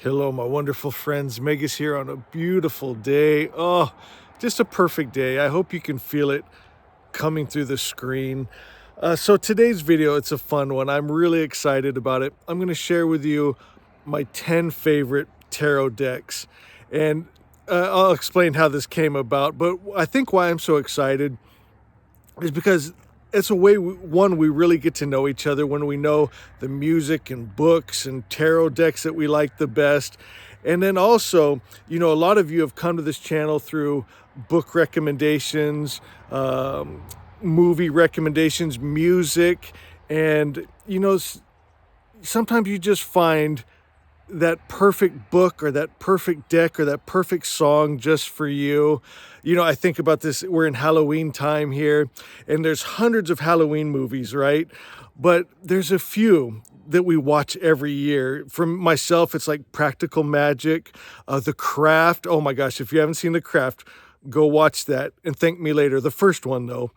Hello, my wonderful friends. Megas here on a beautiful day. Oh, just a perfect day. I hope you can feel it coming through the screen. So today's video, it's a fun one. I'm really excited about it. I'm going to share with you my 10 favorite tarot decks. And I'll explain how this came about. But I think why I'm so excited is because it's a way we really get to know each other when we know the music and books and tarot decks that we like the best. And then also, a lot of you have come to this channel through book recommendations, movie recommendations, music, and sometimes you just find that perfect book or that perfect deck or that perfect song just for you. I think about this, we're in Halloween time here, and there's hundreds of Halloween movies, right? But there's a few that we watch every year. For myself, it's like Practical Magic, The Craft. Oh my gosh, if you haven't seen The Craft, go watch that and thank me later. The first one, though.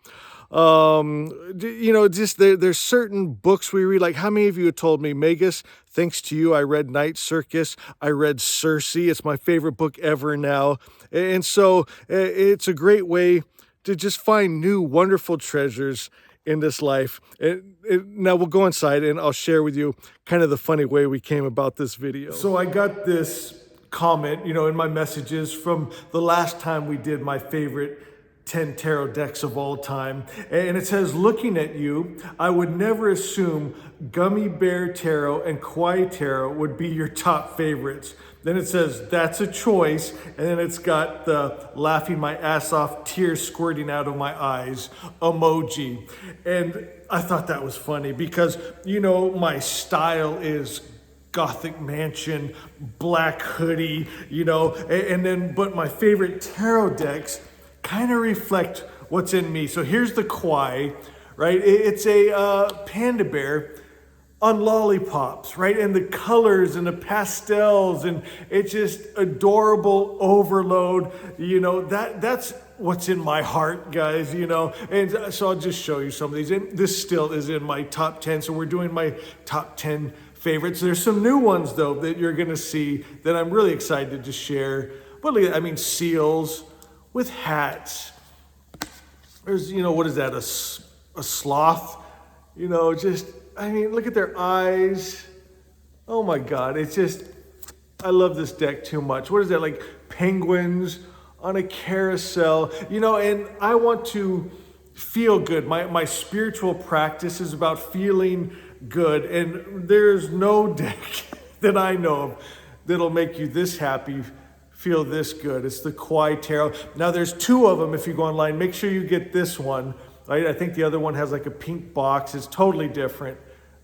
Just there's certain books we read. Like, how many of you have told me, Megas, thanks to you, I read Night Circus, I read Circe. It's my favorite book ever now. And so it's a great way to just find new wonderful treasures in this life. Now we'll go inside and I'll share with you kind of the funny way we came about this video. So I got this comment, in my messages from the last time we did my favorite 10 tarot decks of all time. And it says, looking at you, I would never assume Gummy Bear Tarot and Kawaii Tarot would be your top favorites. Then it says, that's a choice. And then it's got the laughing my ass off, tears squirting out of my eyes emoji. And I thought that was funny because, my style is Gothic mansion, black hoodie, but my favorite tarot decks kind of reflect what's in me. So here's the Kawaii, right? It's a panda bear on lollipops, right? And the colors and the pastels, and it's just adorable overload. That's what's in my heart, guys, And so I'll just show you some of these. And this still is in my top 10. So we're doing my top 10 favorites. There's some new ones, though, that you're going to see that I'm really excited to share. But look at, seals with hats. There's, what is that? A sloth? Look at their eyes. Oh my God. I love this deck too much. What is that? Like penguins on a carousel, and I want to feel good. My spiritual practice is about feeling good. And there's no deck that I know of that'll make you this happy, feel this good. It's the Kawaii Tarot. Now there's two of them. If you go online, make sure you get this one. Right? I think the other one has like a pink box. It's totally different,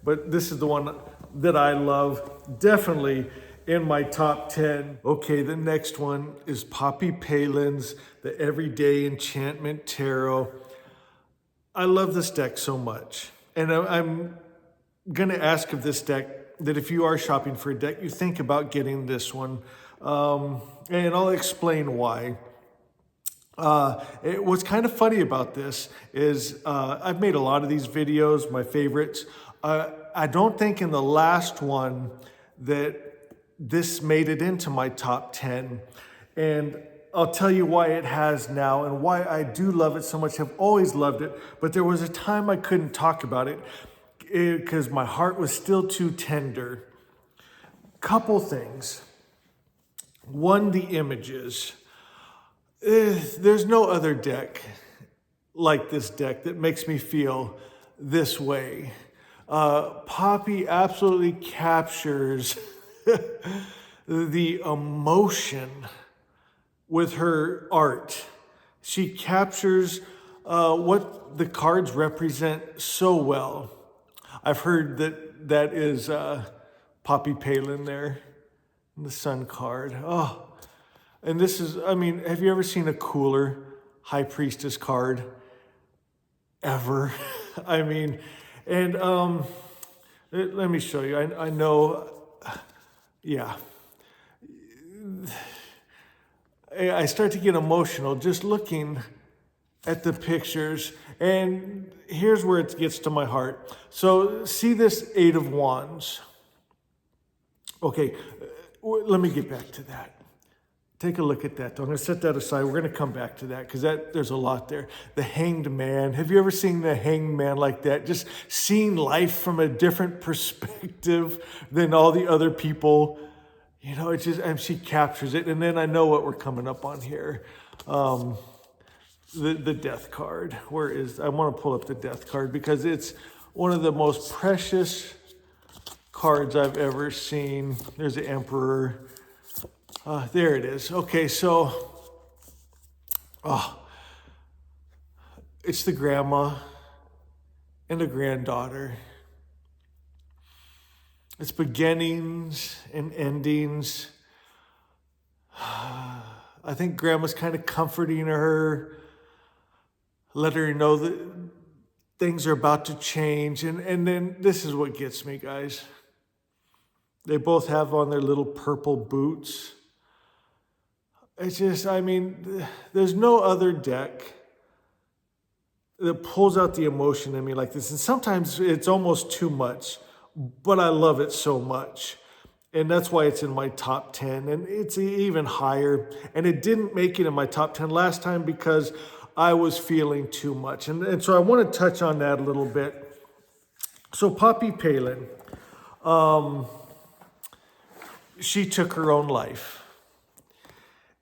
but this is the one that I love. Definitely in my top 10. Okay, the next one is Poppy Palin's The Everyday Enchantment Tarot. I love this deck so much. And I'm going to ask of this deck that if you are shopping for a deck, you think about getting this one. And I'll explain why. What's kind of funny about this is I've made a lot of these videos, my favorites. I don't think in the last one that this made it into my top 10. And I'll tell you why it has now and why I do love it so much. I've always loved it, but there was a time I couldn't talk about it because my heart was still too tender. Couple things. One, the images. There's no other deck like this deck that makes me feel this way. Poppy absolutely captures the emotion with her art. She captures what the cards represent so well. I've heard that is Poppy Palin there, the Sun card. Oh, and this is, have you ever seen a cooler High Priestess card? Ever? Let me show you. I know, yeah. I start to get emotional just looking at the pictures, and here's where it gets to my heart. So see this Eight of Wands. Okay, Let me get back to that. Take a look at that. I'm going to set that aside. We're going to come back to that because there's a lot there. The hanged man. Have you ever seen the hanged man like that? Just seeing life from a different perspective than all the other people. It's just, and she captures it. And then I know what we're coming up on here. The death card. I want to pull up the death card because it's one of the most precious cards I've ever seen. There's the emperor. There it is. Okay, so it's the grandma and the granddaughter. It's beginnings and endings. I think grandma's kind of comforting her, letting her know that things are about to change. And then this is what gets me, guys. They both have on their little purple boots. It's just, there's no other deck that pulls out the emotion in me like this. And sometimes it's almost too much, but I love it so much. And that's why it's in my top 10. And it's even higher. And it didn't make it in my top 10 last time because I was feeling too much. And so I want to touch on that a little bit. So Poppy Palin, she took her own life.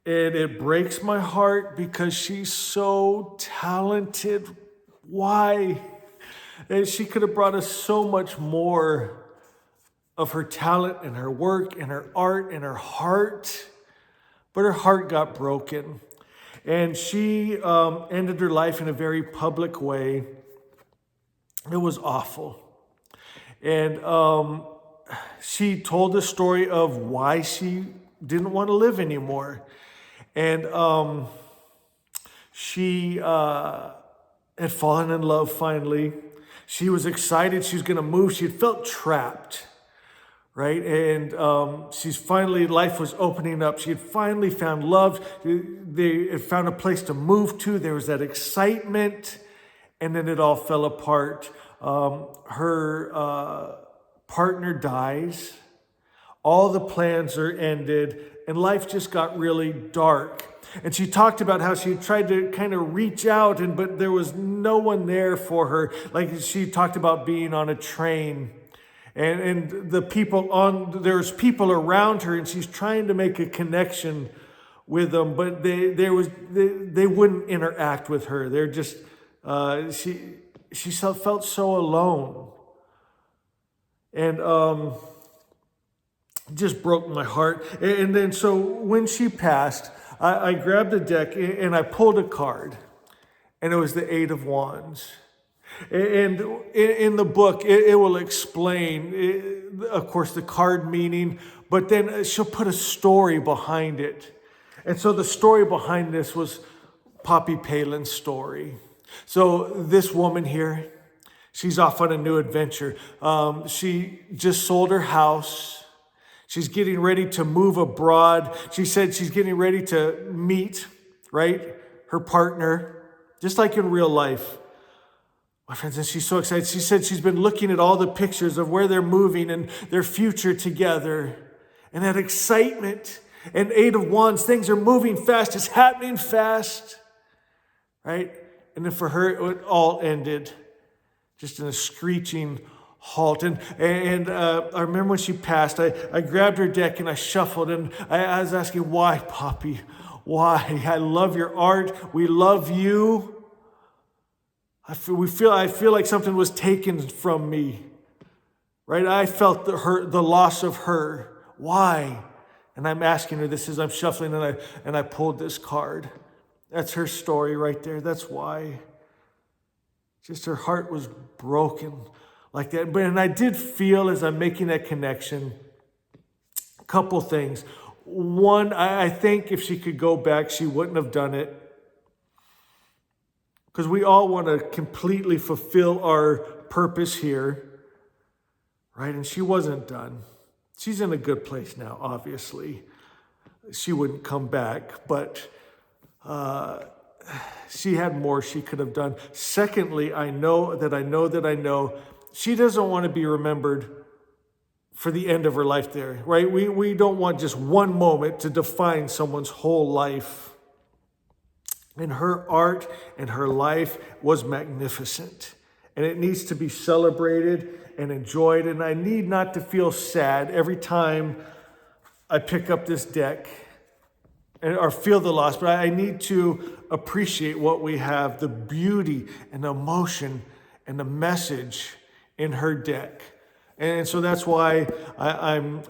And it breaks my heart because she's so talented. Why? And she could have brought us so much more of her talent and her work and her art and her heart. But her heart got broken. And she ended her life in a very public way. It was awful. And she told the story of why she didn't want to live anymore. And she had fallen in love finally. She was excited she was going to move. She had felt trapped, right? And she's finally, life was opening up. She had finally found love. They had found a place to move to. There was that excitement. And then it all fell apart. Her partner dies. All the plans are ended. And life just got really dark. And she talked about how she tried to kind of reach out, but there was no one there for her. Like she talked about being on a train. And the people there's people around her, and she's trying to make a connection with them, but they wouldn't interact with her. They're just, she felt so alone. And just broke my heart. And then so when she passed, I grabbed a deck and I pulled a card, and it was the Eight of Wands. And in the book, it will explain, of course, the card meaning, but then she'll put a story behind it. And so the story behind this was Poppy Palin's story. So this woman here, she's off on a new adventure. She just sold her house. She's getting ready to move abroad. She said she's getting ready to meet, right, her partner, just like in real life. My friends, and she's so excited. She said she's been looking at all the pictures of where they're moving and their future together. And that excitement and Eight of Wands, things are moving fast. It's happening fast, right? And then for her, it all ended just in a screeching halt. And I remember when she passed, I grabbed her deck and I shuffled, and I was asking, why, Poppy? Why? I love your art. We love you. I feel like something was taken from me, right? I felt the loss of her. Why? And I'm asking her this as I'm shuffling, and I pulled this card. That's her story right there. That's why. Just her heart was broken like that. And I did feel, as I'm making that connection, a couple things. One, I think if she could go back, she wouldn't have done it. Because we all want to completely fulfill our purpose here, right? And she wasn't done. She's in a good place now, obviously. She wouldn't come back, but she had more she could have done. Secondly, I know she doesn't want to be remembered for the end of her life there, right? We don't want just one moment to define someone's whole life. And her art and her life was magnificent. And it needs to be celebrated and enjoyed. And I need not to feel sad every time I pick up this deck or feel the loss, but I need to appreciate what we have, the beauty and the emotion and the message in her deck. And so that's why I'm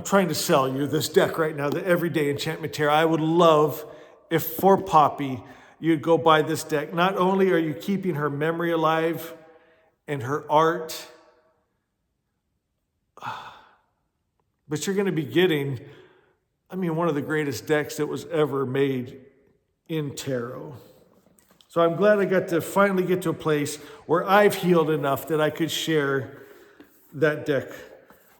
trying to sell you this deck right now, the Everyday Enchantment Tarot. I would love if for Poppy, you'd go buy this deck. Not only are you keeping her memory alive and her art, but you're going to be getting, one of the greatest decks that was ever made in tarot. So I'm glad I got to finally get to a place where I've healed enough that I could share that deck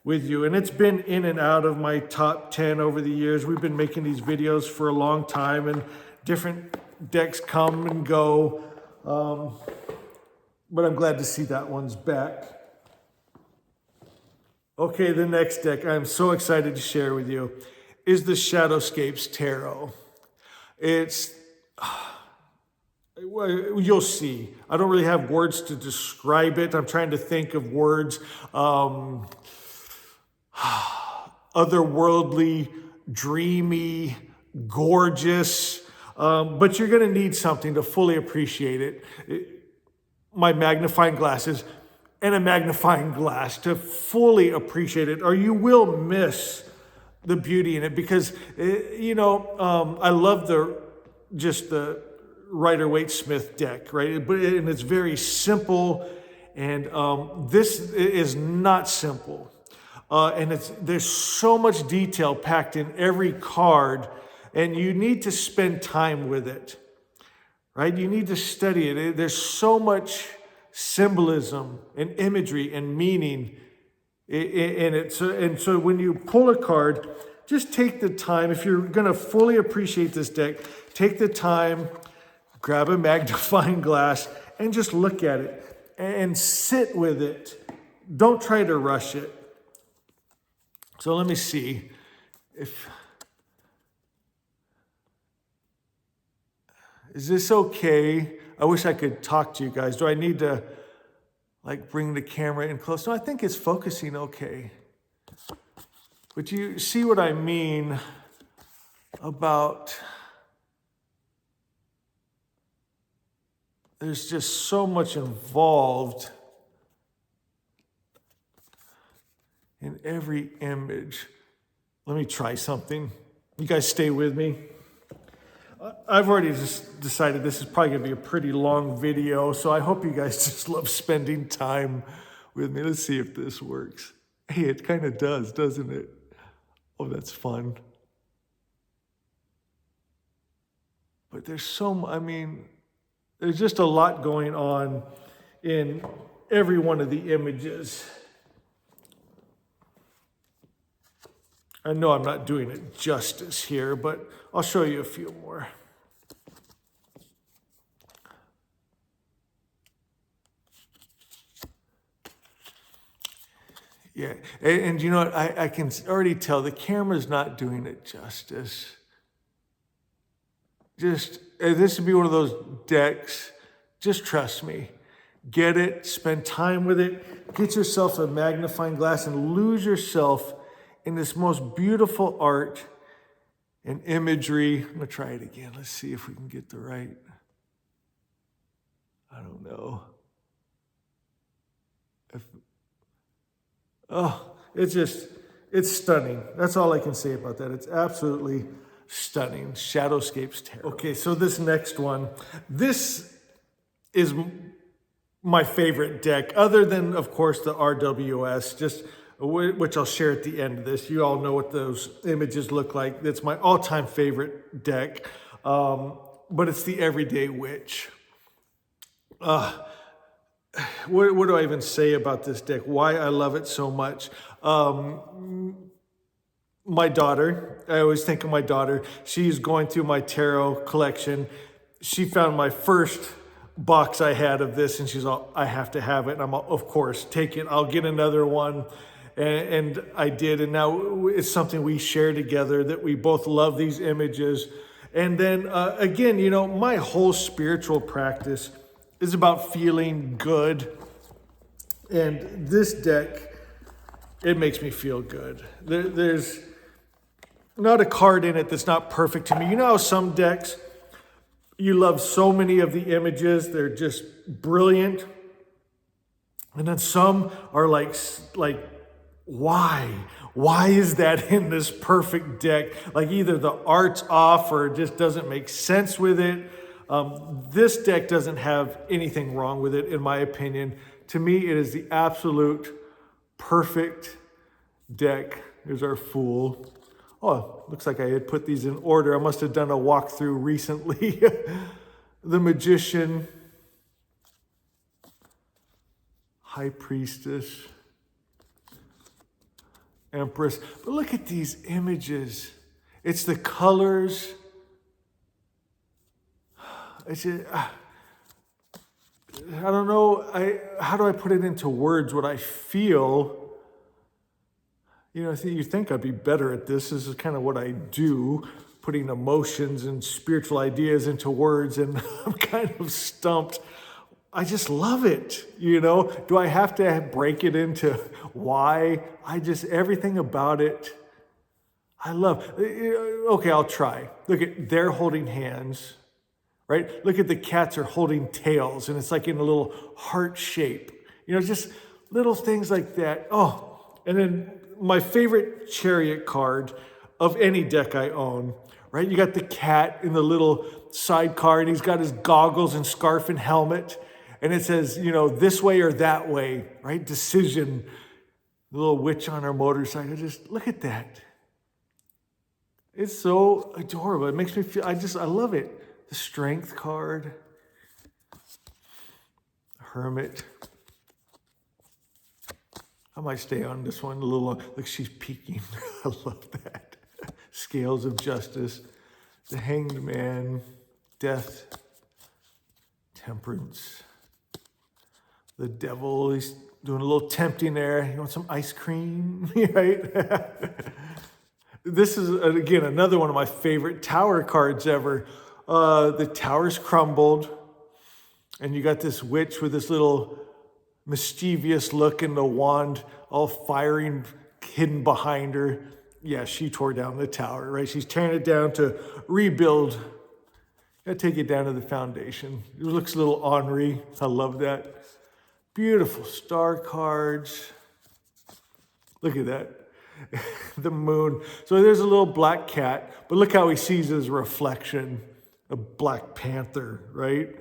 with you. And it's been in and out of my top 10 over the years. We've been making these videos for a long time, and different decks come and go. But I'm glad to see that one's back. Okay, the next deck I'm so excited to share with you is the Shadowscapes Tarot. You'll see. I don't really have words to describe it. I'm trying to think of words. Otherworldly, dreamy, gorgeous. But you're going to need something to fully appreciate it. My magnifying glasses and a magnifying glass to fully appreciate it, or you will miss the beauty in it. Because, I love the Rider-Waite-Smith deck, right? And it's very simple, and this is not simple. And there's so much detail packed in every card, and you need to spend time with it, right? You need to study it. There's so much symbolism and imagery and meaning in it. So when you pull a card, just take the time. If you're going to fully appreciate this deck, take the time, grab a magnifying glass, and just look at it and sit with it. Don't try to rush it. So let me see is this okay? I wish I could talk to you guys. Do I need to bring the camera in close? No, I think it's focusing okay. But you see what I mean about there's just so much involved in every image. Let me try something. You guys stay with me. I've already just decided this is probably going to be a pretty long video, so I hope you guys just love spending time with me. Let's see if this works. Hey, it kind of does, doesn't it? Oh, that's fun. But there's there's just a lot going on in every one of the images. I know I'm not doing it justice here, but I'll show you a few more. Yeah, and you know what? I can already tell the camera's not doing it justice. This would be one of those decks. Just trust me. Get it, spend time with it, get yourself a magnifying glass and lose yourself in this most beautiful art and imagery. I'm gonna try it again. Let's see if we can get the right. I don't know. It's stunning. That's all I can say about that. It's absolutely stunning. Shadowscapes Tarot. Okay, so this next one, this is my favorite deck, other than, of course, the RWS, which I'll share at the end of this. You all know what those images look like. It's my all-time favorite deck, but it's the Everyday Witch. What do I even say about this deck? Why I love it so much? My daughter, I always think of my daughter. She's going through my tarot collection. She found my first box I had of this, and she's all, I have to have it. And I'm all, of course, take it. I'll get another one. And I did. And now it's something we share together, that we both love these images. And then again, my whole spiritual practice is about feeling good. And this deck, it makes me feel good. There's not a card in it that's not perfect to me. You know how some decks, you love so many of the images, they're just brilliant. And then some are like, why? Why is that in this perfect deck? Like either the art's off or it just doesn't make sense with it. This deck doesn't have anything wrong with it, in my opinion. To me, it is the absolute perfect deck. Here's our Fool. Oh, looks like I had put these in order. I must have done a walkthrough recently. The Magician, High Priestess, Empress. But look at these images. It's the colors. It's just, I don't know. How do I put it into words what I feel? You think I'd be better at this. This is kind of what I do, putting emotions and spiritual ideas into words, and I'm kind of stumped. I just love it, Do I have to break it into why? Everything about it, I love. Okay, I'll try. Look at, they're holding hands, right? Look at the cats are holding tails, and it's like in a little heart shape. Just little things like that. Oh, and then my favorite Chariot card of any deck I own, right? You got the cat in the little sidecar, and he's got his goggles and scarf and helmet. And it says, this way or that way, right? Decision. The little witch on her motorcycle. Just look at that. It's so adorable. It makes me feel, I love it. The Strength card. Hermit. I might stay on this one a little long. Look, she's peeking. I love that. Scales of Justice. The Hanged Man. Death. Temperance. The Devil, he's doing a little tempting there. You want some ice cream, right? This is, again, another one of my favorite Tower cards ever. The Tower's crumbled, and you got this witch with this little mischievous look and the wand all firing, hidden behind her. Yeah, she tore down the tower, right? She's tearing it down to rebuild. Gotta take it down to the foundation. It looks a little ornery. I love that. Beautiful star cards. Look at that. The Moon. So there's a little black cat, but look how he sees his reflection. A Black Panther, right?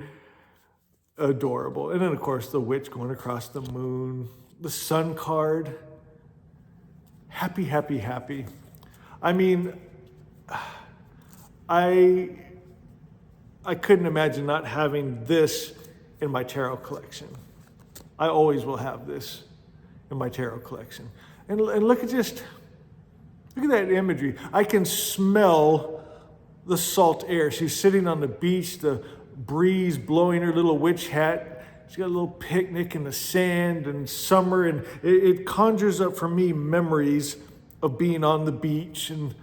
Adorable. And then, of course, the witch going across the moon. The Sun card. Happy, happy, happy. I mean, I couldn't imagine not having this in my tarot collection. I always will have this in my tarot collection. And look at that imagery. I can smell the salt air. She's sitting on the beach, the breeze blowing her little witch hat. She's got a little picnic in the sand and summer, and it conjures up for me memories of being on the beach, and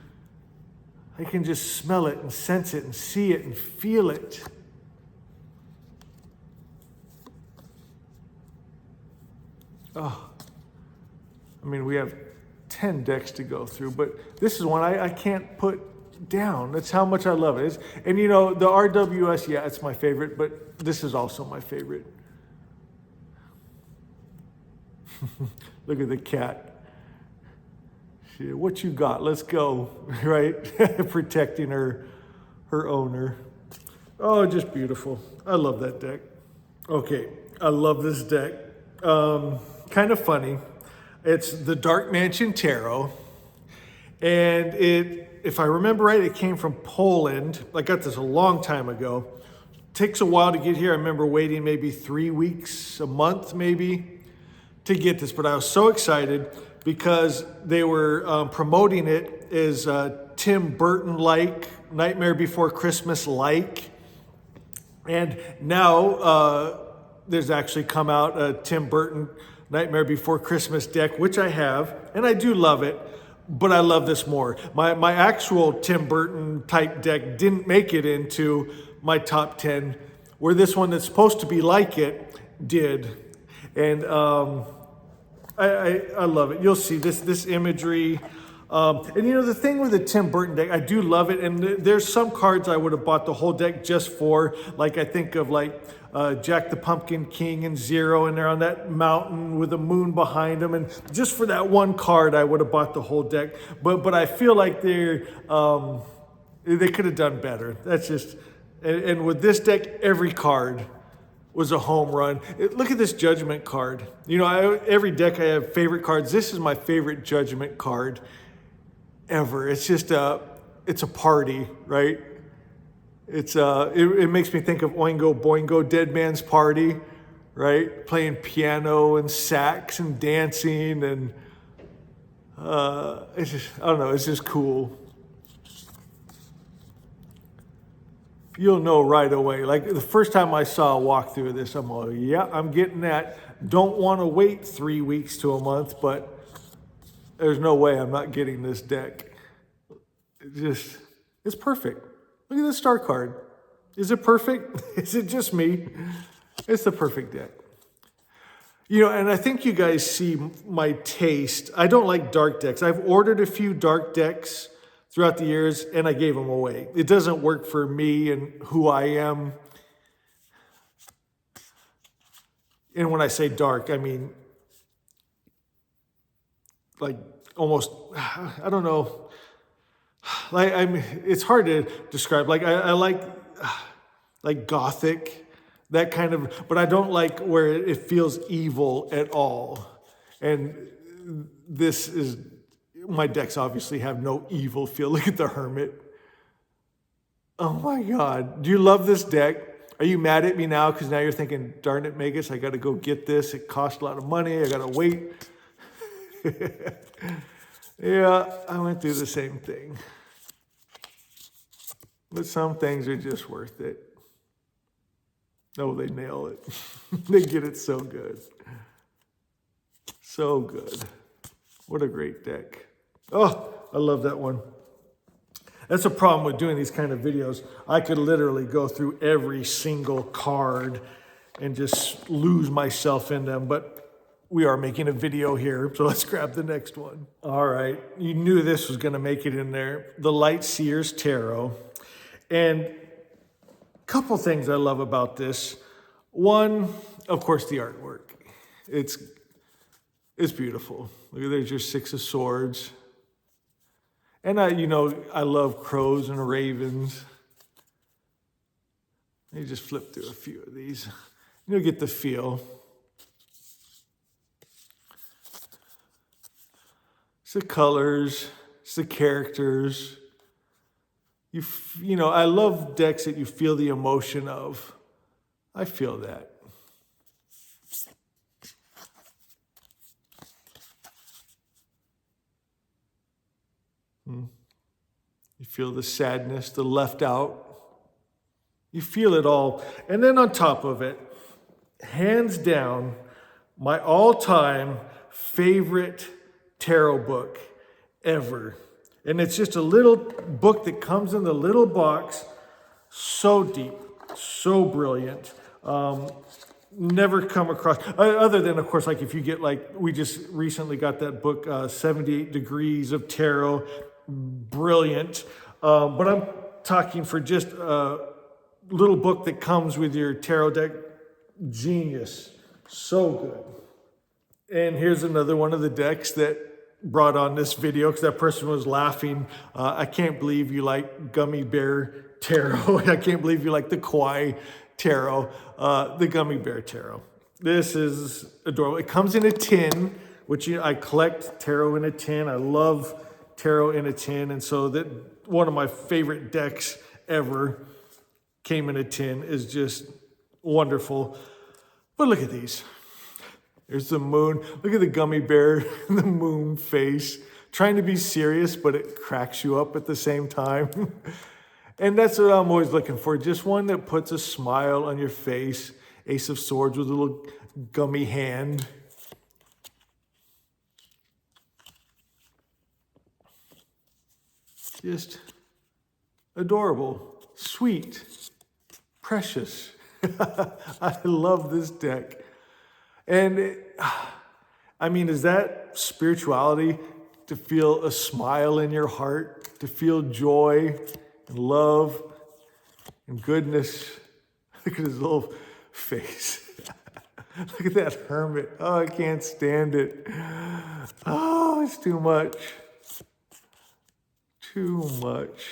I can just smell it and sense it and see it and feel it. Oh, I mean, we have 10 decks to go through, but this is one I can't put down. That's how much I love it. And the RWS, yeah, it's my favorite, but this is also my favorite. Look at the cat. What you got? Let's go, right? Protecting her owner. Oh, just beautiful. I love that deck. Okay, I love this deck. Kind of funny. It's the Dark Mansion Tarot. And if I remember right, it came from Poland. I got this a long time ago. Takes a while to get here. I remember waiting maybe 3 weeks, a month maybe, to get this. But I was so excited because they were promoting it as Tim Burton-like, Nightmare Before Christmas-like. And now there's actually come out a Tim Burton Nightmare Before Christmas deck, which I have, and I do love it, but I love this more. My actual Tim Burton type deck didn't make it into my top 10, where this one that's supposed to be like it did. And I love it. You'll see this imagery. And you know, the thing with the Tim Burton deck, I do love it. And there's some cards I would have bought the whole deck just for, like I think of like Jack the Pumpkin King and Zero, and they're on that mountain with the moon behind them. And just for that one card, I would have bought the whole deck. But I feel like they could have done better. That's just, and with this deck, every card was a home run. Look at this Judgment card. You know, every deck I have favorite cards. This is my favorite Judgment card ever. It's just it's a party, right? It makes me think of Oingo Boingo, Dead Man's Party, right? Playing piano and sax and dancing, and it's just, I don't know, it's just cool. You'll know right away. Like the first time I saw a walkthrough of this, I'm like, yeah, I'm getting that. Don't want to wait 3 weeks to a month, but there's no way I'm not getting this deck. It's perfect. Look at this star card. Is it perfect? Is it just me? It's the perfect deck. You know, and I think you guys see my taste. I don't like dark decks. I've ordered a few dark decks throughout the years, and I gave them away. It doesn't work for me and who I am. And when I say dark, I mean like almost, I don't know. It's hard to describe. Like I like gothic, that kind of, but I don't like where it feels evil at all. And this is, my decks obviously have no evil feel. Look at the Hermit. Oh my God. Do you love this deck? Are you mad at me now? Because now you're thinking, darn it, Magus, I got to go get this. It costs a lot of money. I got to wait. Yeah, I went through the same thing. But some things are just worth it. Oh, they nail it. They get it so good. So good. What a great deck. Oh, I love that one. That's a problem with doing these kind of videos. I could literally go through every single card and just lose myself in them, but we are making a video here, so let's grab the next one. All right, you knew this was gonna make it in there. The Lightseers Tarot. And a couple things I love about this. One, of course, the artwork. It's beautiful. Look, there's your Six of Swords. And I love crows and ravens. You just flip through a few of these. You'll get the feel. It's the colors, it's the characters. I love decks that you feel the emotion of. I feel that. You feel the sadness, the left out. You feel it all. And then on top of it, hands down, my all-time favorite tarot book ever. And it's just a little book that comes in the little box, so deep, so brilliant. Never come across, other than, of course, like if you get we just recently got that book, 78 Degrees of Tarot, brilliant. But I'm talking for just a little book that comes with your tarot deck, genius, so good. And here's another one of the decks that brought on this video because that person was laughing. I can't believe you like Gummy Bear Tarot. I can't believe you like the Kawaii Tarot, the Gummy Bear Tarot. This is adorable. It comes in a tin, which I collect tarot in a tin. I love tarot in a tin, and so that one of my favorite decks ever came in a tin is just wonderful. But look at these. There's the moon. Look at the gummy bear, the moon face, trying to be serious, but it cracks you up at the same time. And that's what I'm always looking for. Just one that puts a smile on your face. Ace of Swords with a little gummy hand. Just adorable, sweet, precious. I love this deck. And is that spirituality? To feel a smile in your heart, to feel joy and love and goodness. Look at his little face. Look at that hermit. Oh, I can't stand it. Oh, it's too much. Too much.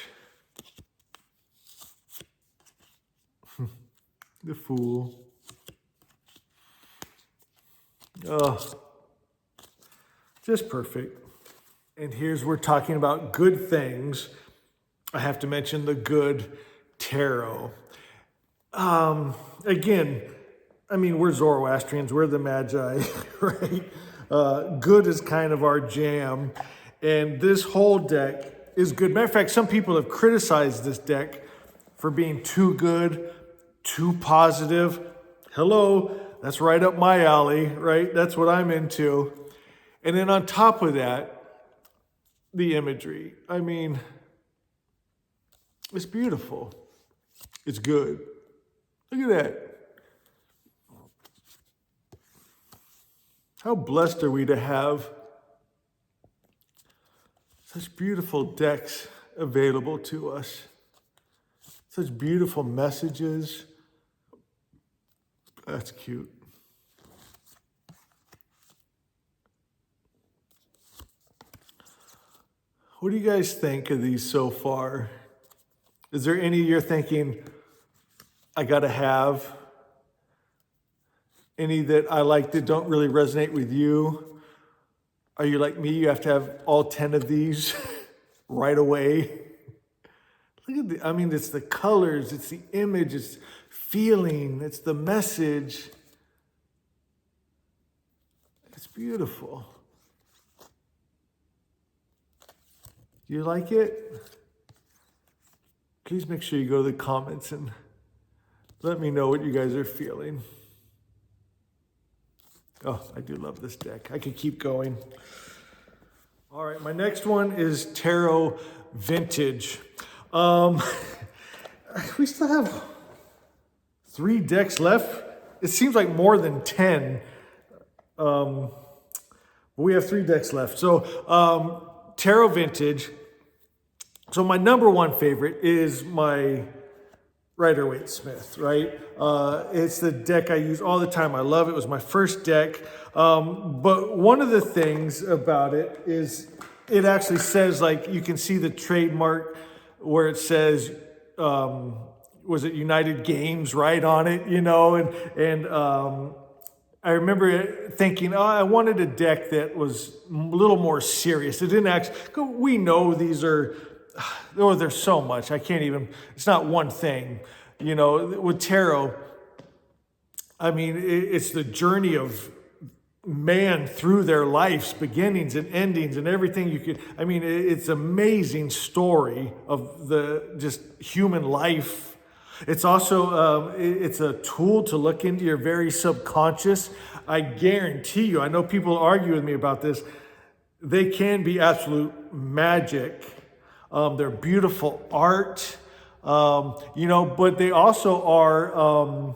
The Fool. Oh, just perfect. And here's we're talking about good things. I have to mention the Good Tarot. Again, we're Zoroastrians, we're the Magi, right? Good is kind of our jam. And this whole deck is good. Matter of fact, some people have criticized this deck for being too good, too positive. Hello, that's right up my alley, right? That's what I'm into. And then on top of that, the imagery. It's beautiful. It's good. Look at that. How blessed are we to have such beautiful decks available to us. Such beautiful messages. That's cute. What do you guys think of these so far? Is there any you're thinking, I gotta have? Any that I like that don't really resonate with you? Are you like me? You have to have all 10 of these right away? Look at it's the colors, it's the image, it's feeling, it's the message. It's beautiful. Do you like it? Please make sure you go to the comments and let me know what you guys are feeling. Oh, I do love this deck. I could keep going. All right, my next one is Tarot Vintage. We still have 3 decks left. It seems like more than 10. But we have 3 decks left. So Tarot Vintage. So my number one favorite is my Rider-Waite-Smith, right? It's the deck I use all the time. I love it. It was my first deck. But one of the things about it is it actually says, like, you can see the trademark where it says, was it United Games, right, on it, and I remember thinking, I wanted a deck that was a little more serious. It didn't actually, we know these are, there's so much. I can't even, it's not one thing. With tarot, it's the journey of man through their life's beginnings and endings and everything you could, it's an amazing story of the just human life. It's also, it's a tool to look into your very subconscious. I guarantee you, I know people argue with me about this, they can be absolute magic. They're beautiful art, but they also are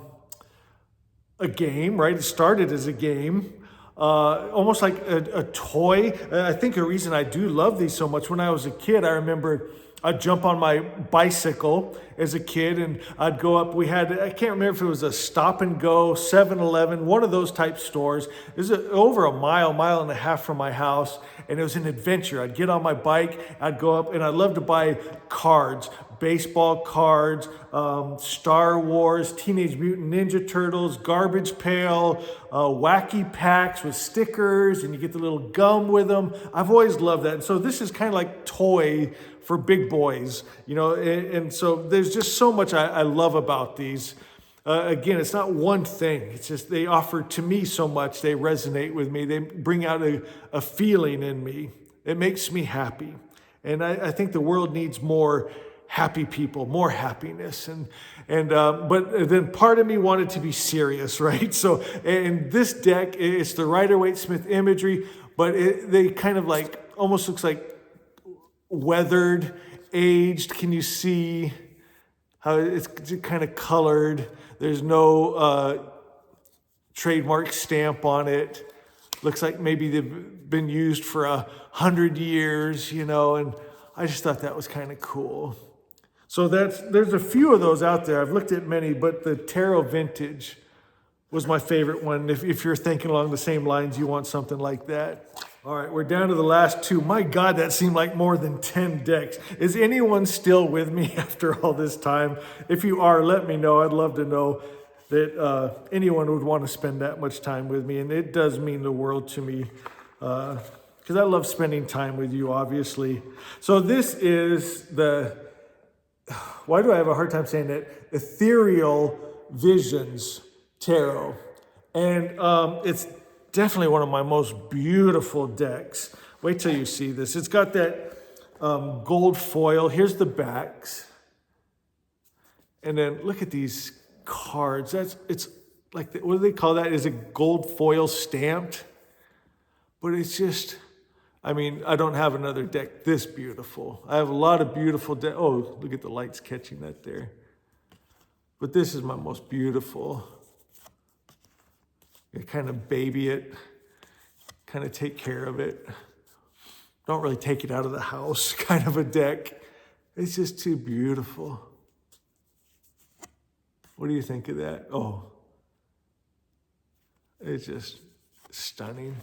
a game, right? It started as a game, almost like a toy. I think the reason I do love these so much, when I was a kid, I remember I'd jump on my bicycle as a kid and I'd go up. I can't remember if it was a Stop and Go, 7-Eleven, one of those type stores. It was over a mile and a half from my house, and it was an adventure. I'd get on my bike, I'd go up, and I'd love to buy cards, baseball cards, Star Wars, Teenage Mutant Ninja Turtles, Garbage Pail, wacky packs with stickers, and you get the little gum with them. I've always loved that. And so this is kind of like toy for big boys, and so there's just so much I love about these. Again, it's not one thing. It's just they offer to me so much. They resonate with me. They bring out a feeling in me. It makes me happy. And I think the world needs more happy people, more happiness. But then part of me wanted to be serious, right? So in this deck, it's the Rider-Waite-Smith imagery, but they kind of like, almost looks like weathered, aged. Can you see how it's kind of colored? There's no trademark stamp on it. Looks like maybe they've been used for 100 years, you know, and I just thought that was kind of cool. So there's a few of those out there. I've looked at many, but the Tarot Vintage was my favorite one. If you're thinking along the same lines, you want something like that. All right, we're down to the last two. My God, that seemed like more than 10 decks. Is anyone still with me after all this time? If you are, let me know. I'd love to know that anyone would want to spend that much time with me. And it does mean the world to me because I love spending time with you, obviously. So this is the, why do I have a hard time saying that? Ethereal Visions Tarot. And it's definitely one of my most beautiful decks. Wait till you see this. It's got that gold foil. Here's the backs. And then look at these cards. It's like, what do they call that? Is it gold foil stamped? But it's just, I mean, I don't have another deck this beautiful. I have a lot of beautiful decks. Oh, look at the lights catching that there. But this is my most beautiful. You kind of baby it, kind of take care of it. Don't really take it out of the house, kind of a deck. It's just too beautiful. What do you think of that? Oh, it's just stunning.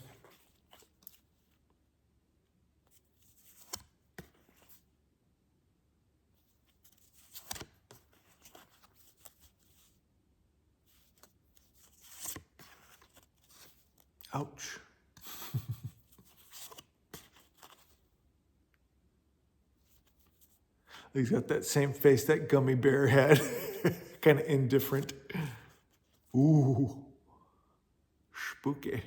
Ouch. He's got that same face that Gummy Bear had. Kind of indifferent. Ooh. Spooky.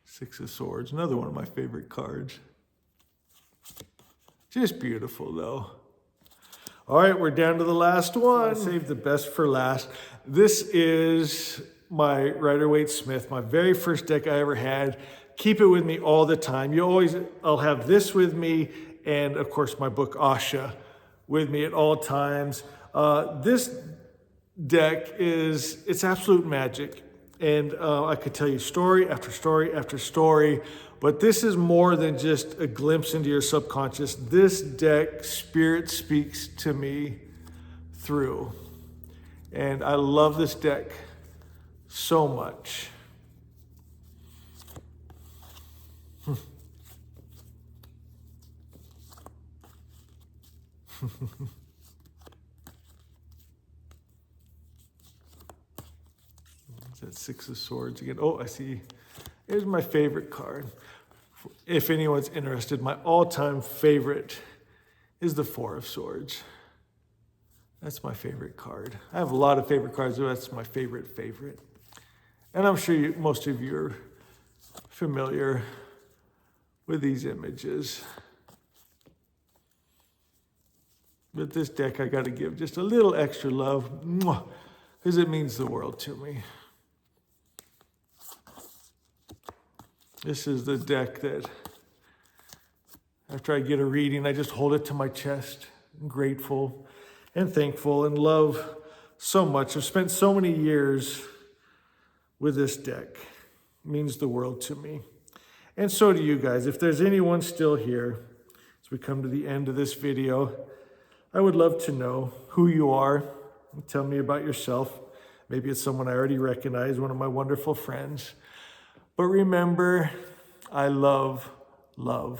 Six of Swords. Another one of my favorite cards. Just beautiful, though. All right, we're down to the last one. I saved the best for last. This is my Rider-Waite-Smith, my very first deck I ever had. Keep it with me all the time. I'll have this with me, and of course my book Asha with me at all times. This deck it's absolute magic, and I could tell you story after story after story. But this is more than just a glimpse into your subconscious. This deck, Spirit speaks to me through. And I love this deck so much. That Six of Swords again. Oh, I see. Here's my favorite card. If anyone's interested, my all-time favorite is the Four of Swords. That's my favorite card. I have a lot of favorite cards, but that's my favorite. And I'm sure most of you are familiar with these images. But this deck, I got to give just a little extra love, because it means the world to me. This is the deck that, after I get a reading, I just hold it to my chest. I'm grateful and thankful and love so much. I've spent so many years with this deck. It means the world to me. And so do you guys. If there's anyone still here, as we come to the end of this video, I would love to know who you are. Tell me about yourself. Maybe it's someone I already recognize, one of my wonderful friends. But remember, I love you.